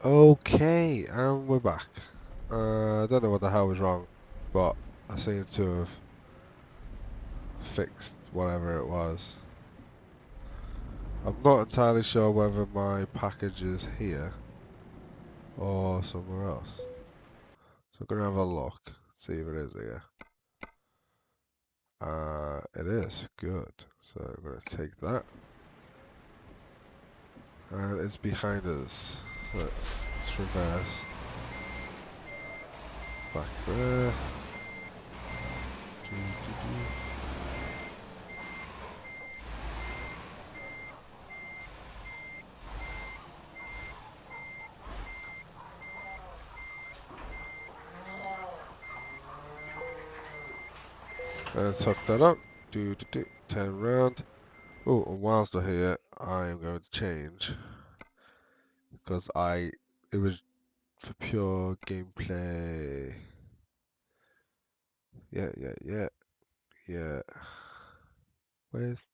Okay, and we're back. I don't know what the hell was wrong, but I seem to have fixed whatever it was. I'm not entirely sure whether my package is here or somewhere else. So I'm going to have a look, see if it is here. It is. Good. So I'm going to take that. And it's behind us. Let's reverse. Back there. Do, do, do. And tuck that up. Turn around. Oh, and whilst we're here, I am going to change because it was for pure gameplay. Yeah. Where's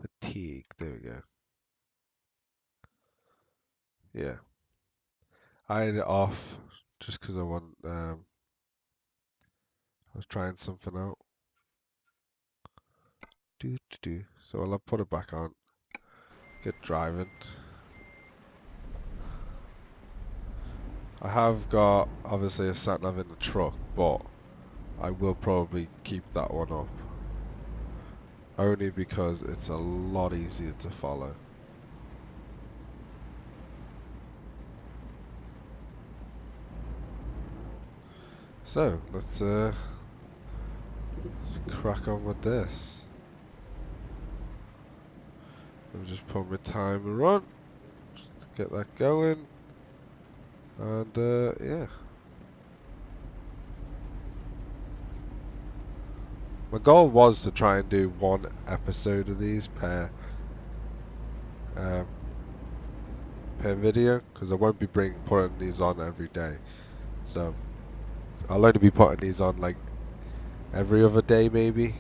fatigue? There we go. Yeah, I had it off just because I was trying something out. So I'll put it back on. Get driving. I have got obviously a sat nav in the truck, but I will probably keep that one up. Only because it's a lot easier to follow. So let's crack on with this. Let me just put my timer on, just get that going, and yeah. My goal was to try and do one episode of these um, per video, because I won't be putting these on every day. So I'll only be putting these on like every other day, maybe,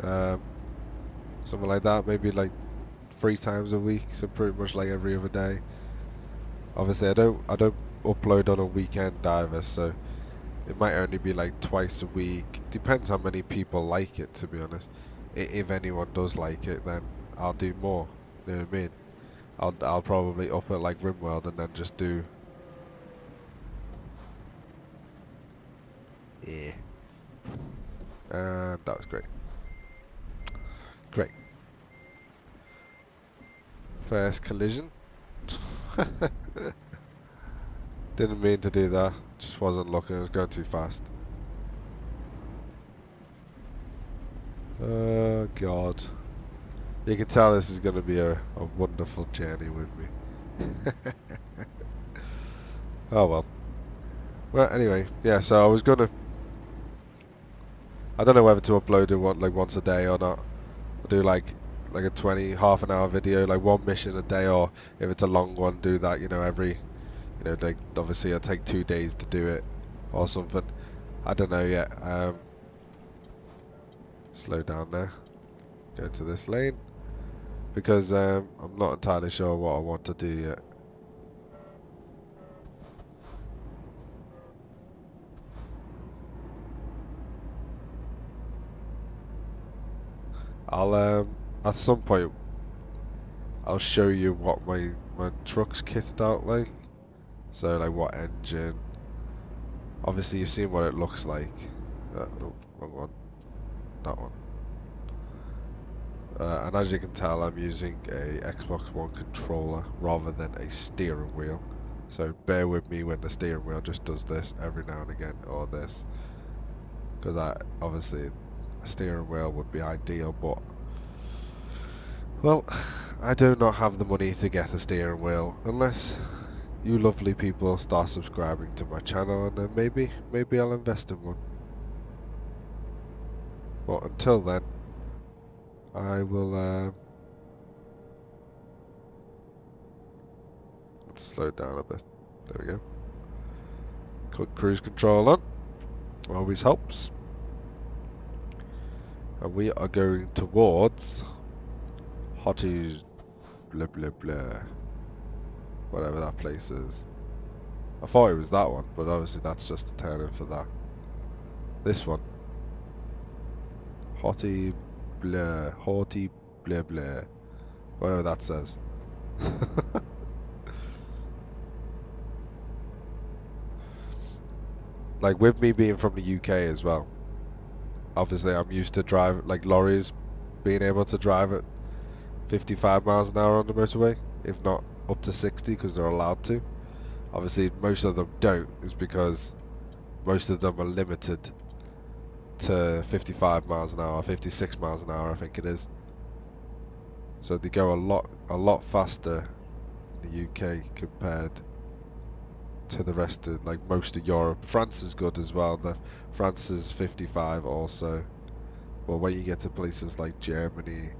um, something like that. Maybe like 3 times a week, so pretty much like every other day. Obviously, I don't upload on a weekend either, so it might only be like twice a week. Depends how many people like it, to be honest. If anyone does like it, then I'll do more. You know what I mean? I'll probably up it like RimWorld and then just do. Yeah. And that was great. Great. First collision. Didn't mean to do that. Just wasn't looking. It was going too fast. Oh God. You can tell this is going to be a wonderful journey with me. Oh well. Well, anyway, yeah. So I was gonna. I don't know whether to upload it like once a day or not. I'll do like a 20 half an hour video, like one mission a day, or if it's a long one, do that. Every. Like obviously it'll take 2 days to do it, or something. I don't know yet. Slow down there. Go to this lane because I'm not entirely sure what I want to do yet. I'll at some point I'll show you what my truck's kitted out like. So like what engine. Obviously you've seen what it looks like. Oh, wrong one. That one. And as you can tell, I'm using a Xbox One controller rather than a steering wheel. So bear with me when the steering wheel just does this every now and again, or this. Because obviously a steering wheel would be ideal, but well, I do not have the money to get a steering wheel unless you lovely people start subscribing to my channel, and then maybe I'll invest in one. But until then, I will let's slow down a bit. There we go. Put cruise control on. Always helps. And we are going towards Hotties blah blah blah. whatever that place is. I thought it was that one, but obviously that's just a turn-in for that. This one. Haughty bleu, haughty bleu bleu, whatever that says. Like with me being from the UK as well, obviously I'm used to drive like lorries being able to drive at 55 miles an hour on the motorway, if not up to 60 because they're allowed to. Obviously most of them don't, is because most of them are limited to 55 miles an hour, 56 miles an hour I think it is. So they go a lot faster in the UK compared to the rest of, like, most of Europe. France is good as well. France is 55 also. But when you get to places like Germany,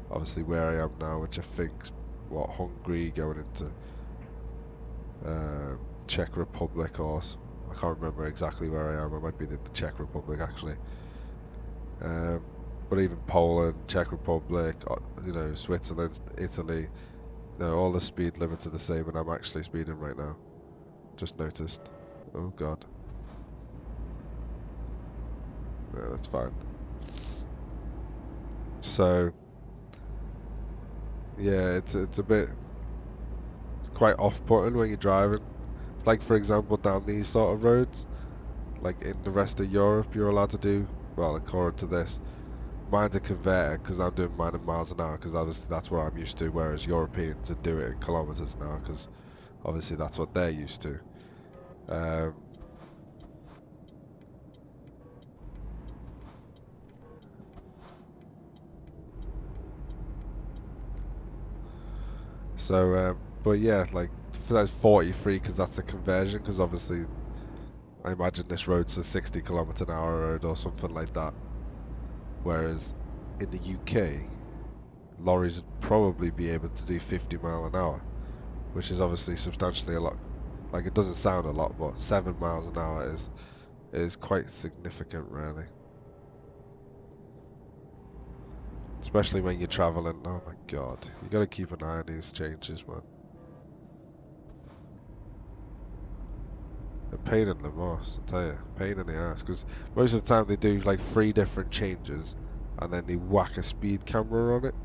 obviously where I am now, which I think's what, Hungary, going into Czech Republic, or I can't remember exactly where I am. I might be in the Czech Republic actually. But even Poland, Czech Republic, you know, Switzerland, Italy, you know, all the speed limits are the same, and I'm actually speeding right now. Just noticed. Oh god. Yeah, that's fine. So yeah, it's a bit, it's quite off-putting when you're driving. It's like, for example, down these sort of roads, like in the rest of Europe, you're allowed to do, well, according to this, mine's a converter because I'm doing mine in miles an hour because obviously that's what I'm used to, whereas Europeans would do it in kilometers now because obviously that's what they're used to. But yeah, like that's 43 because that's a conversion. Because obviously, I imagine this road's a 60 km/h road or something like that. Whereas in the UK, lorries would probably be able to do 50 mile an hour, which is obviously substantially a lot. Like, it doesn't sound a lot, but 7 miles an hour is quite significant, really. Especially when you're traveling. Oh my god, you gotta keep an eye on these changes, man. A pain in the ass, I tell you, pain in the ass. Because most of the time they do like 3 different changes, and then they whack a speed camera on it,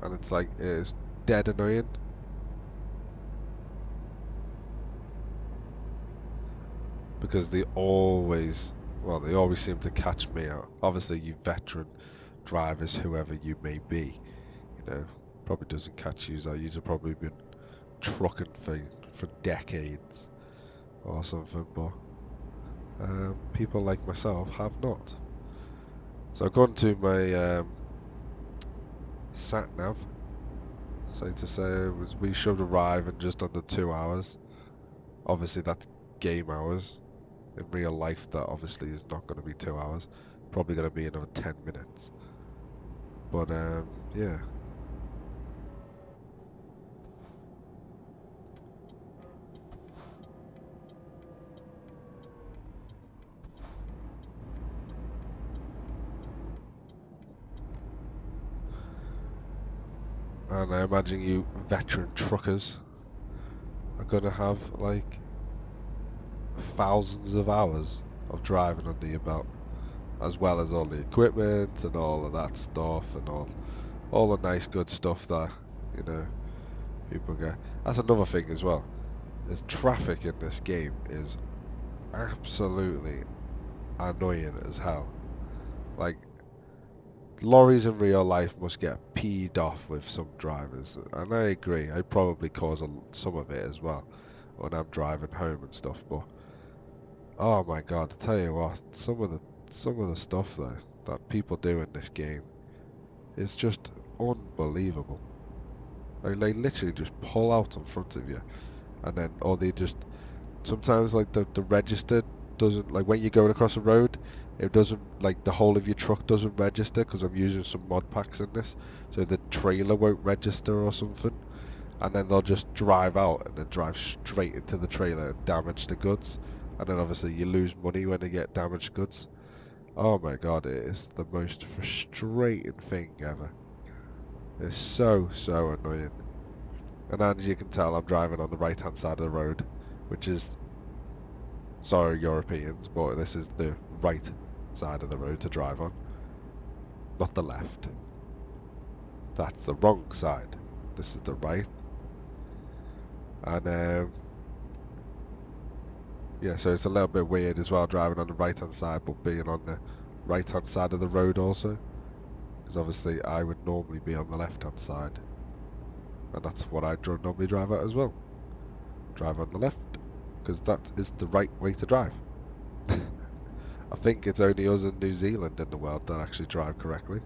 and it's like, it's dead annoying. Because they always, well, they always seem to catch me out. Obviously, you veteran drivers, whoever you may be, you know, probably doesn't catch you out. You've probably been trucking for decades or something, but people like myself have not. So I've gone to my sat nav. So to say, we should arrive in just under 2 hours. Obviously that's game hours. In real life that obviously is not going to be 2 hours. Probably going to be another 10 minutes. But yeah. And I imagine you veteran truckers are going to have like thousands of hours of driving under your belt, as well as all the equipment and all of that stuff and all the nice good stuff that, you know, people get. That's another thing as well. There's traffic in this game is absolutely annoying as hell. Like, lorries in real life must get peed off with some drivers, and I agree. I probably cause some of it as well when I'm driving home and stuff. But oh my god, I tell you what, some of the stuff that people do in this game is just unbelievable. Like, they literally just pull out in front of you, and then, or they just, sometimes like the register doesn't, like when you're going across the road, it doesn't, like the whole of your truck doesn't register because I'm using some mod packs in this, so the trailer won't register or something, and then they'll just drive out and then drive straight into the trailer and damage the goods, and then obviously you lose money when they get damaged goods. Oh my god, it is the most frustrating thing ever. It's so annoying. And as you can tell, I'm driving on the right-hand side of the road, which is, sorry Europeans, but this is the right side of the road to drive on, not the left. That's the wrong side. This is the right. And yeah, so it's a little bit weird as well driving on the right-hand side, but being on the right-hand side of the road also, because obviously I would normally be on the left-hand side, and that's what I normally drive at as well. Drive on the left, because that is the right way to drive. I think it's only us in New Zealand in the world that actually drive correctly,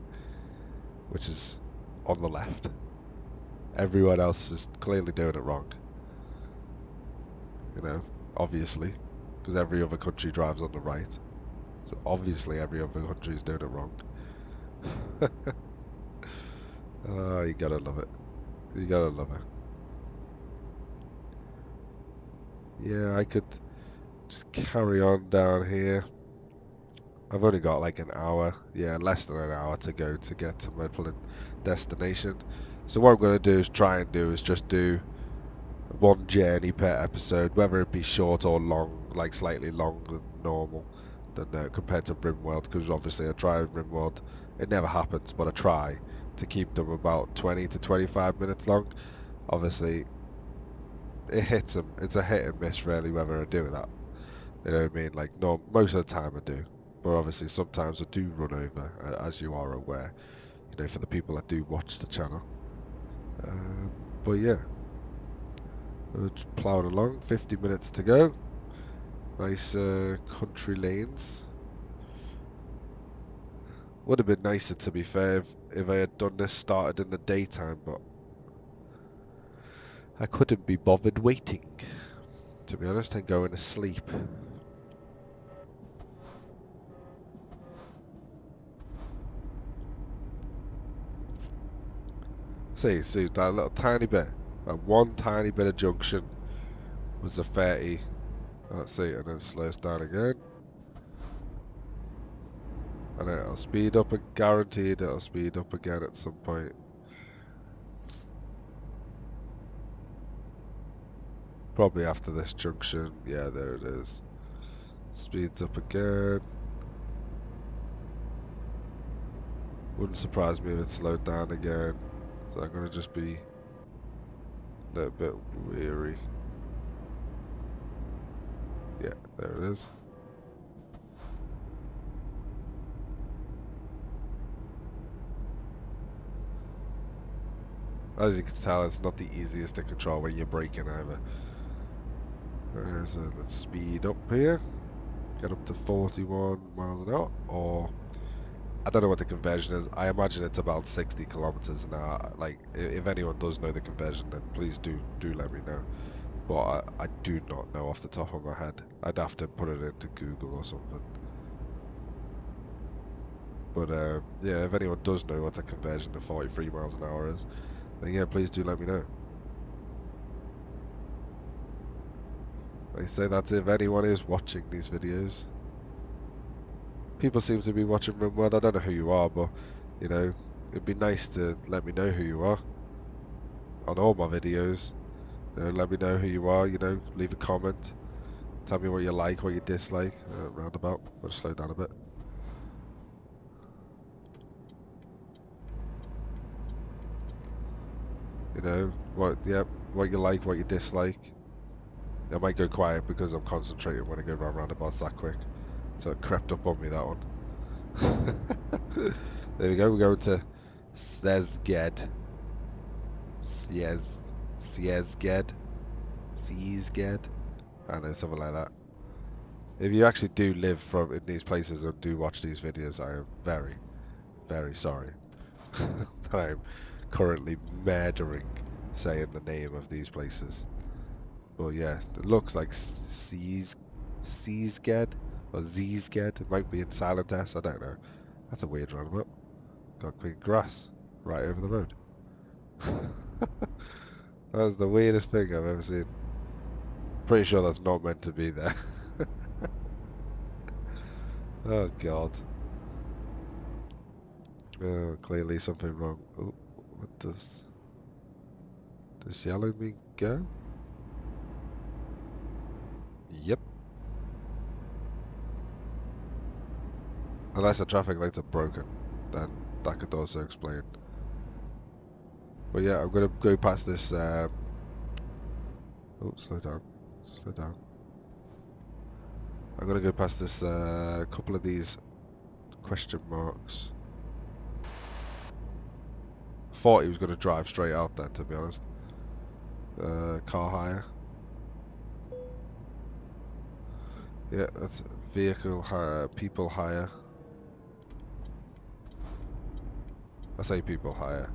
which is on the left. Everyone else is clearly doing it wrong. You know, obviously, because every other country drives on the right. So obviously every other country is doing it wrong. Oh, you gotta love it. You gotta love it. Yeah, I could just carry on down here. I've only got like an hour, yeah, less than an hour to go to get to my destination. So what I'm going to do is just do one journey per episode, whether it be short or long, like slightly longer than normal than compared to RimWorld, because obviously I try RimWorld, it never happens, but I try to keep them about 20 to 25 minutes long. Obviously, it hits them. It's a hit and miss really whether I do that. You know what I mean? Like, no, most of the time I do. But obviously sometimes I do run over, as you are aware, you know, for the people that do watch the channel. But yeah, we're just plowing along, 50 minutes to go. Nice country lanes. Would have been nicer, to be fair, if I had done this started in the daytime, but I couldn't be bothered waiting, to be honest, and going to sleep. See, that little tiny bit, that one tiny bit of junction was a 30. Let's see, and then it slows down again. And then it'll speed up, guaranteed it'll speed up again at some point. Probably after this junction. Yeah, there it is. Speeds up again. Wouldn't surprise me if it slowed down again. So I'm going to just be a little bit weary. Yeah, there it is. As you can tell, it's not the easiest to control when you're braking either. So let's speed up here. Get up to 41 miles an hour, or I don't know what the conversion is. I imagine it's about 60 kilometers an hour. Like, if anyone does know the conversion, then please do let me know. But I do not know off the top of my head. I'd have to put it into Google or something. But yeah, if anyone does know what the conversion to 43 miles an hour is, then yeah, please do let me know. They say that's if anyone is watching these videos. People seem to be watching RimWorld. I don't know who you are, but, you know, it'd be nice to let me know who you are on all my videos. You know, let me know who you are, you know, leave a comment. Tell me what you like, what you dislike. Roundabout. I'll just slow down a bit. You know, what you like, what you dislike. I might go quiet because I'm concentrating when I go round roundabouts that quick. So it crept up on me, that one. There we go, we're going to Szeged. Szeged. I don't know, something like that. If you actually do live in these places and do watch these videos, I am very, very sorry that I'm currently murdering saying the name of these places. But yeah, it looks like Szeged or Szeged. It might be in silent S, I don't know. That's a weird roundabout. Got big grass right over the road. That's the weirdest thing I've ever seen. Pretty sure that's not meant to be there. Oh god. Oh, clearly something wrong. Oh, what does... Does yellow mean go? Yep. Unless the traffic lights are broken, then that could also explain. But yeah, I'm gonna go past this. Oh, slow down, slow down. I'm gonna go past this couple of these question marks. Thought he was gonna drive straight out then, to be honest. Car hire. Yeah, that's vehicle hire, people hire. I say people hire.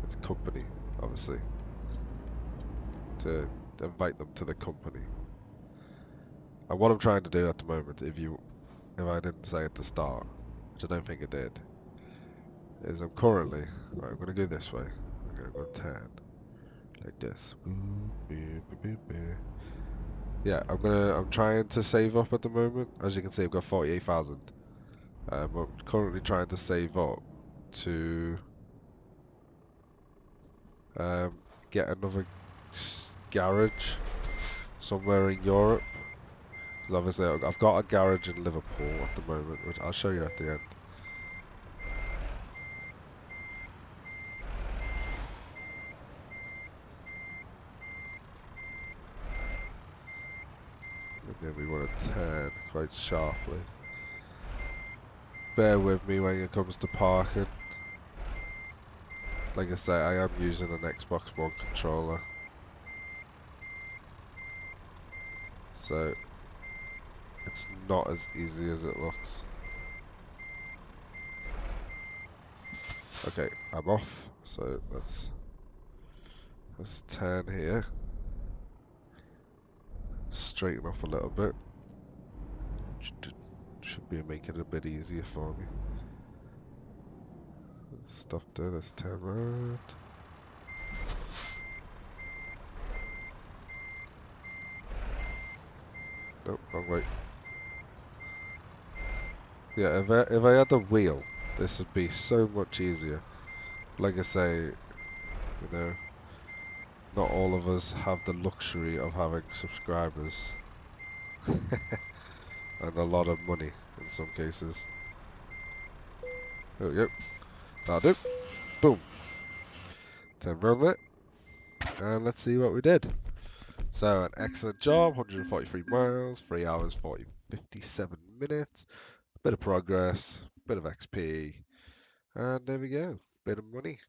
It's a company, obviously. To invite them to the company. And what I'm trying to do at the moment, if I didn't say at the start, which I don't think I did, is I'm currently right. I'm gonna go this way. I'm gonna go 10, like this. Yeah, I'm trying to save up at the moment. As you can see, I've got 48,000. I'm currently trying to save up to get another garage somewhere in Europe. Because obviously I've got a garage in Liverpool at the moment, which I'll show you at the end. And then we want to turn quite sharply. Bear with me when it comes to parking. Like I say, I am using an Xbox One controller. So it's not as easy as it looks. Okay, I'm off. So let's turn here. Straighten up a little bit. Should be making it a bit easier for me. Stop there, let's turn around. Nope, wrong way. Yeah, if I had a wheel, this would be so much easier. Like I say, you know, not all of us have the luxury of having subscribers. And a lot of money in some cases. There we go. That'll do. Boom. Turn around there. And let's see what we did. So an excellent job, 143 miles, 3 hours 57 minutes. Bit of progress, bit of XP. And there we go. Bit of money.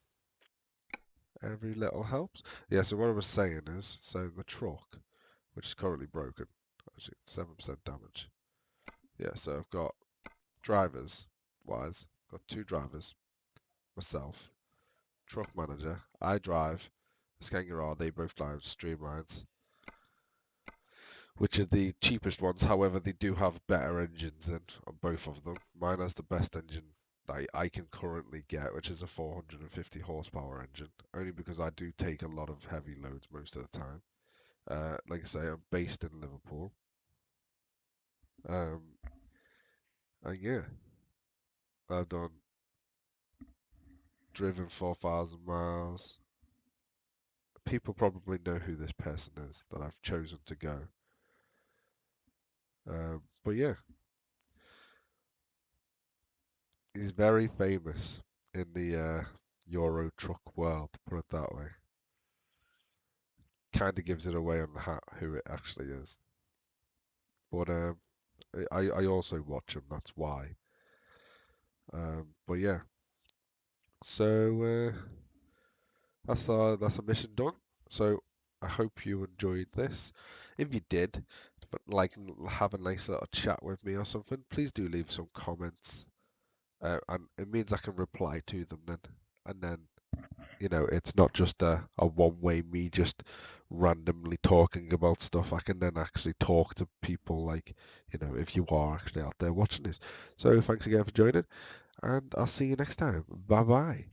Every little helps. Yeah, so what I was saying is, so the truck, which is currently broken, actually 7% damage. Yeah, so I've got drivers wise, got 2 drivers, myself, truck manager, I drive, Skangar, they both drive Streamlines, which are the cheapest ones. However, they do have better engines in on both of them. Mine has the best engine that I can currently get, which is a 450 horsepower engine, only because I do take a lot of heavy loads most of the time. Like I say, I'm based in Liverpool. And yeah, I've driven 4,000 miles. People probably know who this person is that I've chosen to go. But yeah, he's very famous in the Euro truck world, put it that way. Kind of gives it away on who it actually is. But I also watch him, that's why. But yeah, so that's a mission done. So I hope you enjoyed this. If you did, like have a nice little chat with me or something, please do leave some comments. And it means I can reply to them then. And then, you know, it's not just a one-way me just randomly talking about stuff. I can then actually talk to people like, you know, if you are actually out there watching this. So thanks again for joining, and I'll see you next time. Bye bye.